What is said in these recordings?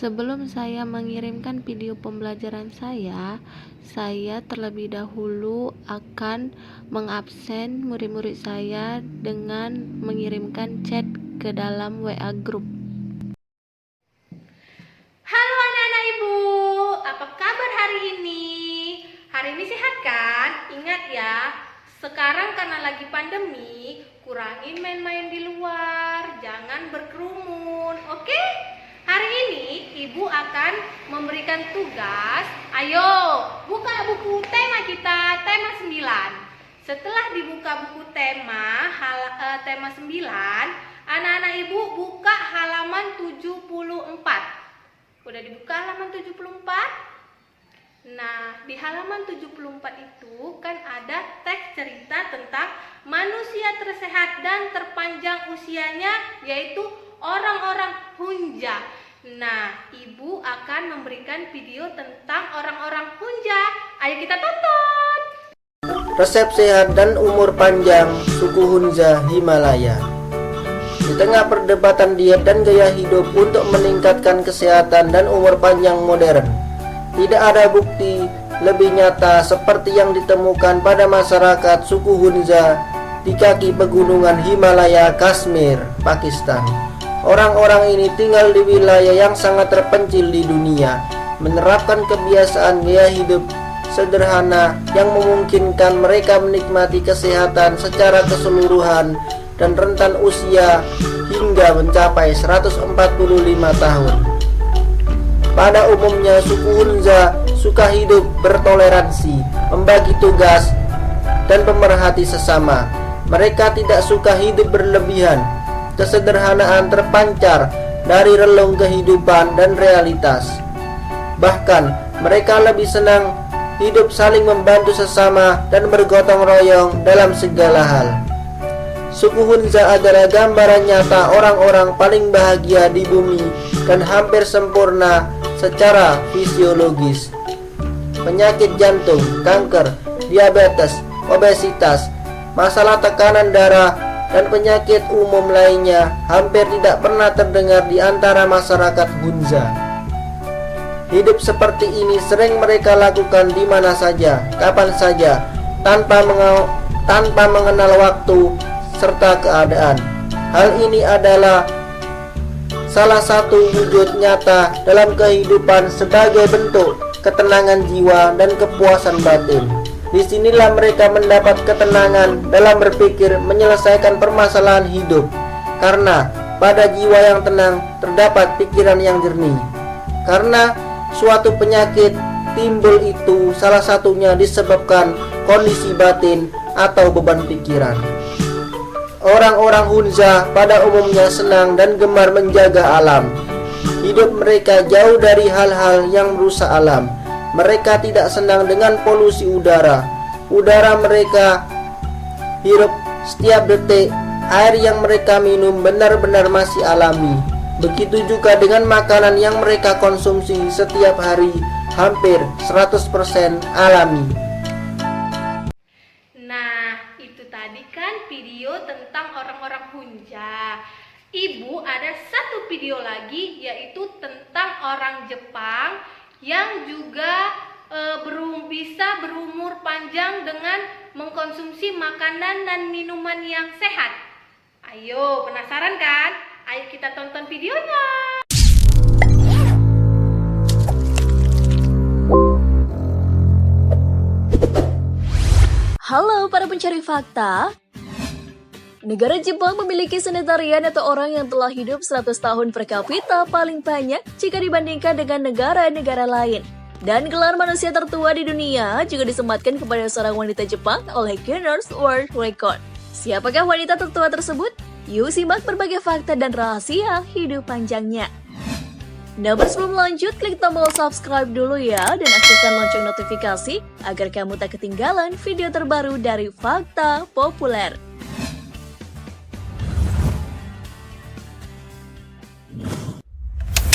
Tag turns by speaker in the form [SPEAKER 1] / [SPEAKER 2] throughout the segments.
[SPEAKER 1] Sebelum saya mengirimkan video pembelajaran saya terlebih dahulu akan mengabsen murid-murid saya dengan mengirimkan chat ke dalam WA Group.
[SPEAKER 2] Halo anak-anak ibu, apa kabar hari ini? Hari ini sehat kan? Ingat ya, sekarang karena lagi pandemi, kurangin main-main di luar, jangan berkerumun, oke? Hari ini ibu akan memberikan tugas. Ayo, buka buku tema kita, tema 9. Setelah dibuka buku tema, tema 9, anak-anak ibu buka halaman 74. Udah dibuka halaman 74? Nah, di halaman 74 itu kan ada teks cerita tentang manusia tersehat dan terpanjang usianya, yaitu orang-orang Hunja. Nah, ibu akan memberikan video tentang orang-orang Hunja. Ayo kita tonton.
[SPEAKER 3] Resep sehat dan umur panjang suku Hunza Himalaya. Di tengah perdebatan diet dan gaya hidup untuk meningkatkan kesehatan dan umur panjang modern, tidak ada bukti lebih nyata seperti yang ditemukan pada masyarakat suku Hunza di kaki pegunungan Himalaya, Kashmir, Pakistan. Orang-orang ini tinggal di wilayah yang sangat terpencil di dunia, menerapkan kebiasaan gaya hidup sederhana yang memungkinkan mereka menikmati kesehatan secara keseluruhan dan rentan usia hingga mencapai 145 tahun. Pada umumnya suku Hunza suka hidup bertoleransi, membagi tugas, dan pemerhati sesama. Mereka tidak suka hidup berlebihan. Kesederhanaan terpancar dari relung kehidupan dan realitas. Bahkan mereka lebih senang hidup saling membantu sesama dan bergotong royong dalam segala hal. Suku Hunza adalah gambaran nyata orang-orang paling bahagia di bumi dan hampir sempurna secara fisiologis. Penyakit jantung, kanker, diabetes, obesitas, masalah tekanan darah, dan penyakit umum lainnya hampir tidak pernah terdengar di antara masyarakat Hunza. Hidup seperti ini sering mereka lakukan di mana saja, kapan saja, tanpa mengenal waktu serta keadaan. Hal ini adalah salah satu wujud nyata dalam kehidupan sebagai bentuk ketenangan jiwa dan kepuasan batin. Disinilah mereka mendapat ketenangan dalam berpikir menyelesaikan permasalahan hidup, karena pada jiwa yang tenang terdapat pikiran yang jernih. Karena suatu penyakit timbul itu salah satunya disebabkan kondisi batin atau beban pikiran. Orang-orang Hunza pada umumnya senang dan gemar menjaga alam. Hidup mereka jauh dari hal-hal yang merusak alam. Mereka tidak senang dengan polusi udara. Udara mereka hirup setiap detik, air yang mereka minum benar-benar masih alami. Begitu juga dengan makanan yang mereka konsumsi setiap hari, hampir 100% alami.
[SPEAKER 2] Nah, itu tadi kan video tentang orang-orang Hunja. Ibu ada satu video lagi, yaitu tentang orang Jepang yang juga bisa berumur panjang dengan mengkonsumsi makanan dan minuman yang sehat. Ayo, penasaran kan? Ayo kita tonton videonya.
[SPEAKER 4] Halo para pencari fakta. Negara Jepang memiliki sanitarian atau orang yang telah hidup 100 tahun per kapita paling banyak jika dibandingkan dengan negara-negara lain. Dan gelar manusia tertua di dunia juga disematkan kepada seorang wanita Jepang oleh Guinness World Record. Siapakah wanita tertua tersebut? Yuk simak berbagai fakta dan rahasia hidup panjangnya. Namun sebelum lanjut, klik tombol subscribe dulu ya dan aktifkan lonceng notifikasi agar kamu tak ketinggalan video terbaru dari Fakta Populer.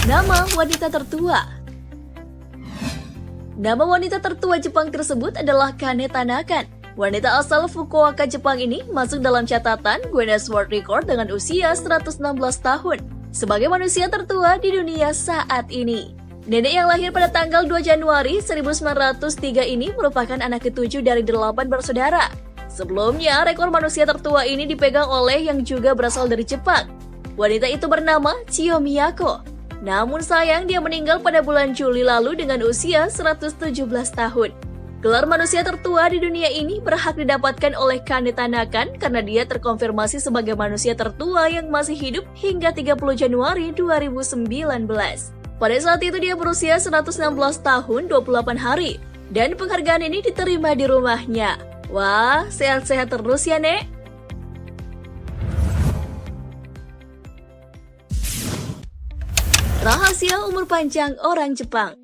[SPEAKER 4] Nama wanita tertua. Nama wanita tertua Jepang tersebut adalah Kane Tanakan. Wanita asal Fukuoka, Jepang ini masuk dalam catatan Guinness World Record dengan usia 116 tahun. sebagai manusia tertua di dunia saat ini. Nenek yang lahir pada tanggal 2 Januari 1903 ini merupakan anak ketujuh dari 8 bersaudara. Sebelumnya, rekor manusia tertua ini dipegang oleh yang juga berasal dari Jepang. Wanita itu bernama Chiyo Miyako. Namun sayang dia meninggal pada bulan Juli lalu dengan usia 117 tahun. Gelar manusia tertua di dunia ini berhak didapatkan oleh Kane Tanakan karena dia terkonfirmasi sebagai manusia tertua yang masih hidup hingga 30 Januari 2019. Pada saat itu dia berusia 116 tahun 28 hari dan penghargaan ini diterima di rumahnya. Wah, sehat-sehat terus ya, Nek. Rahasia umur panjang orang Jepang.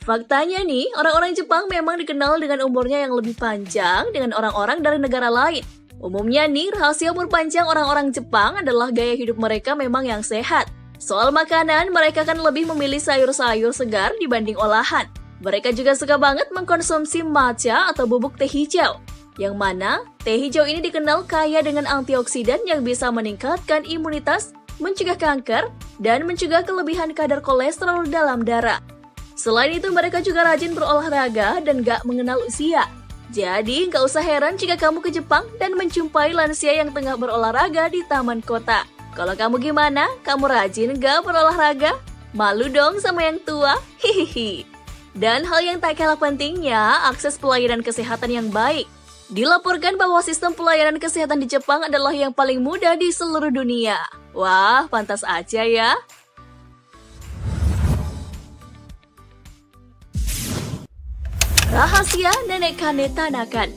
[SPEAKER 4] Faktanya nih, orang-orang Jepang memang dikenal dengan umurnya yang lebih panjang dengan orang-orang dari negara lain. Umumnya nih, rahasia umur panjang orang-orang Jepang adalah gaya hidup mereka memang yang sehat. Soal makanan, mereka kan lebih memilih sayur-sayur segar dibanding olahan. Mereka juga suka banget mengkonsumsi matcha atau bubuk teh hijau. Yang mana, teh hijau ini dikenal kaya dengan antioksidan yang bisa meningkatkan imunitas, mencegah kanker, dan mencegah kelebihan kadar kolesterol dalam darah. Selain itu, mereka juga rajin berolahraga dan gak mengenal usia. Jadi, gak usah heran jika kamu ke Jepang dan menjumpai lansia yang tengah berolahraga di taman kota. Kalau kamu gimana? Kamu rajin gak berolahraga? Malu dong sama yang tua? Hihihi. Dan hal yang tak kalah pentingnya, akses pelayanan kesehatan yang baik. Dilaporkan bahwa sistem pelayanan kesehatan di Jepang adalah yang paling mudah di seluruh dunia. Wah, pantas aja ya. Rahasia Nenek Kane Tanakan.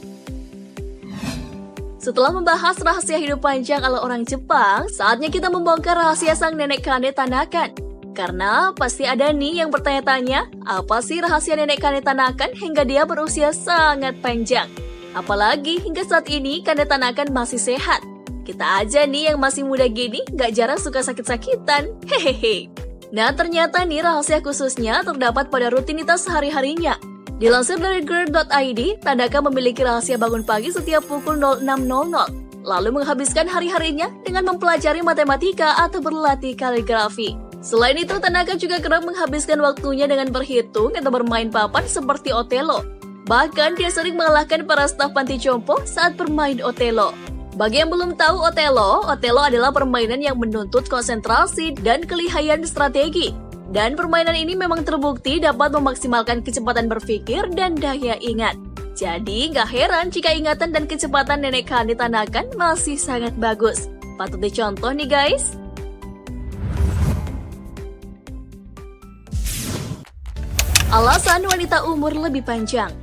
[SPEAKER 4] Setelah membahas rahasia hidup panjang ala orang Jepang, saatnya kita membongkar rahasia sang Nenek Kane Tanakan. Karena pasti ada nih yang bertanya-tanya, apa sih rahasia Nenek Kane Tanakan hingga dia berusia sangat panjang? Apalagi hingga saat ini Kane Tanakan masih sehat. Kita aja nih yang masih muda gini gak jarang suka sakit-sakitan. Hehehe. Nah ternyata nih rahasia khususnya terdapat pada rutinitas sehari-harinya. Dilansir dari girl.id, Tanaka memiliki rahasia bangun pagi setiap pukul 06.00. Lalu menghabiskan hari-harinya dengan mempelajari matematika atau berlatih kaligrafi. Selain itu, Tanaka juga kerap menghabiskan waktunya dengan berhitung atau bermain papan seperti Otelo. Bahkan, dia sering mengalahkan para staf panti jompo saat bermain Otelo. Bagi yang belum tahu Otelo adalah permainan yang menuntut konsentrasi dan kelihayan strategi. Dan permainan ini memang terbukti dapat memaksimalkan kecepatan berpikir dan daya ingat. Jadi, gak heran jika ingatan dan kecepatan Nenek Kane Tanakan masih sangat bagus. Patut dicontoh nih guys. Alasan wanita umur lebih panjang.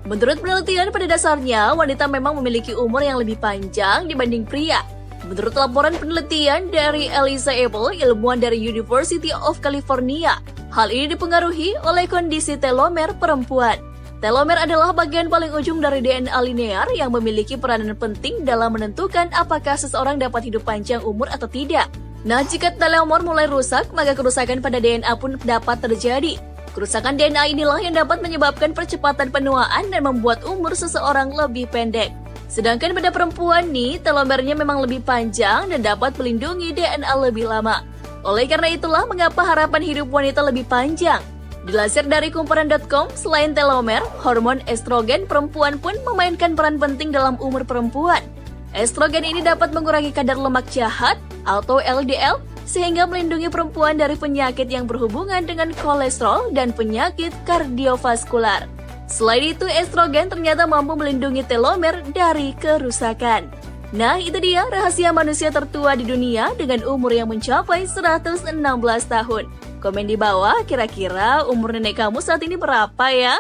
[SPEAKER 4] Menurut penelitian, pada dasarnya wanita memang memiliki umur yang lebih panjang dibanding pria. Menurut laporan penelitian dari Eliza Abel, ilmuwan dari University of California, hal ini dipengaruhi oleh kondisi telomer perempuan. Telomer adalah bagian paling ujung dari DNA linear yang memiliki peranan penting dalam menentukan apakah seseorang dapat hidup panjang umur atau tidak. Nah, jika telomer mulai rusak, maka kerusakan pada DNA pun dapat terjadi. Kerusakan DNA inilah yang dapat menyebabkan percepatan penuaan dan membuat umur seseorang lebih pendek. Sedangkan pada perempuan nih, telomernya memang lebih panjang dan dapat melindungi DNA lebih lama. Oleh karena itulah mengapa harapan hidup wanita lebih panjang. Dilansir dari kumparan.com, selain telomer, hormon estrogen perempuan pun memainkan peran penting dalam umur perempuan. Estrogen ini dapat mengurangi kadar lemak jahat atau LDL sehingga melindungi perempuan dari penyakit yang berhubungan dengan kolesterol dan penyakit kardiovaskular. Selain itu, estrogen ternyata mampu melindungi telomer dari kerusakan. Nah, itu dia rahasia manusia tertua di dunia dengan umur yang mencapai 116 tahun. Komen di bawah, kira-kira umur nenek kamu saat ini berapa ya?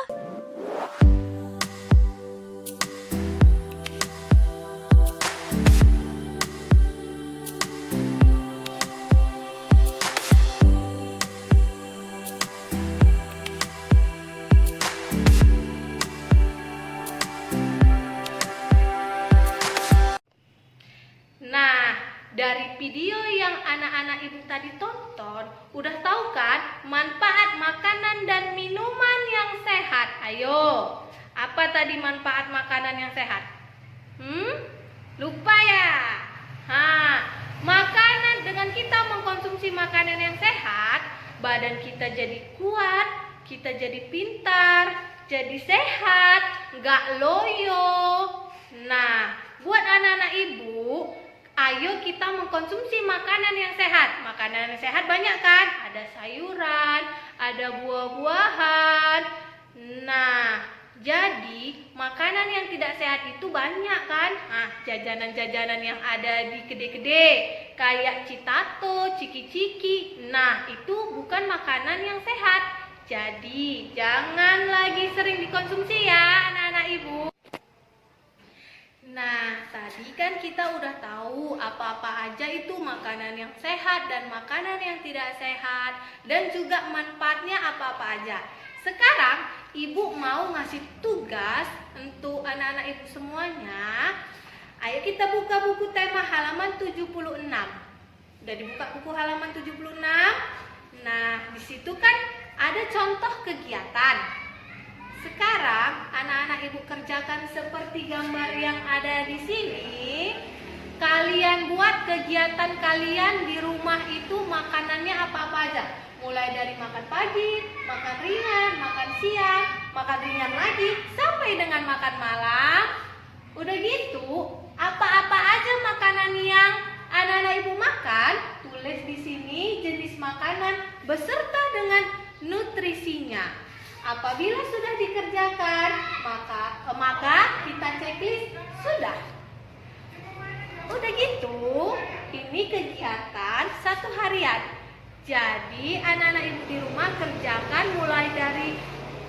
[SPEAKER 2] Nah, dari video yang anak-anak ibu tadi tonton, udah tahu kan manfaat makanan dan minuman yang sehat? Ayo, apa tadi manfaat makanan yang sehat? Lupa ya? kita jadi kuat, kita jadi pintar, jadi sehat, nggak loyo. Nah, buat anak-anak ibu, ayo kita mengkonsumsi makanan yang sehat. Makanan yang sehat banyak kan? Ada sayuran, ada buah-buahan. Nah, jadi makanan yang tidak sehat itu banyak kan? Jajanan-jajanan yang ada di kedai-kedai kayak Citato, Ciki-Ciki. Nah, itu bukan makanan yang sehat. Jadi, jangan lagi sering dikonsumsi ya anak-anak ibu. Nah, tadi kan kita udah tahu apa-apa aja itu makanan yang sehat dan makanan yang tidak sehat, dan juga manfaatnya apa-apa aja. Sekarang, ibu mau ngasih tugas untuk anak-anak ibu semuanya. Ayo kita buka buku tema halaman 76. Udah dibuka buku halaman 76? Nah, di situ kan ada contoh kegiatan. Sekarang anak-anak ibu kerjakan seperti gambar yang ada di sini. Kalian buat kegiatan kalian di rumah itu makanannya apa-apa aja. Mulai dari makan pagi, makan ringan, makan siang, makan ringan lagi, sampai dengan makan malam. Udah gitu, apa-apa aja makanan yang anak-anak ibu makan, tulis di sini jenis makanan beserta dengan nutrisinya. Apabila sudah dikerjakan, maka kita checklist sudah. Udah gitu, ini kegiatan 1 harian. Jadi anak-anak ibu di rumah kerjakan mulai dari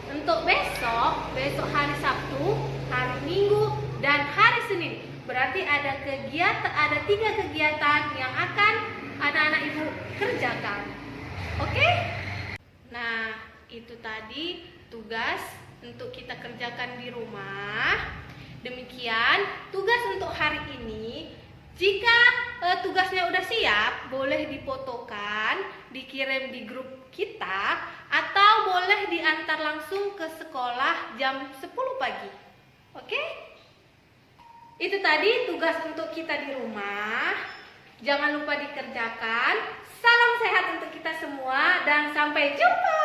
[SPEAKER 2] untuk besok hari Sabtu, hari Minggu, dan hari Senin. Berarti ada 3 kegiatan yang akan anak-anak ibu kerjakan. Oke? Nah, itu tadi tugas untuk kita kerjakan di rumah. Demikian tugas untuk hari ini. Jika tugasnya udah siap, boleh difotokan, dikirim di grup kita, atau boleh diantar langsung ke sekolah jam 10 pagi. Oke? Itu tadi tugas untuk kita di rumah. Jangan lupa dikerjakan. Salam sehat untuk kita semua dan sampai jumpa.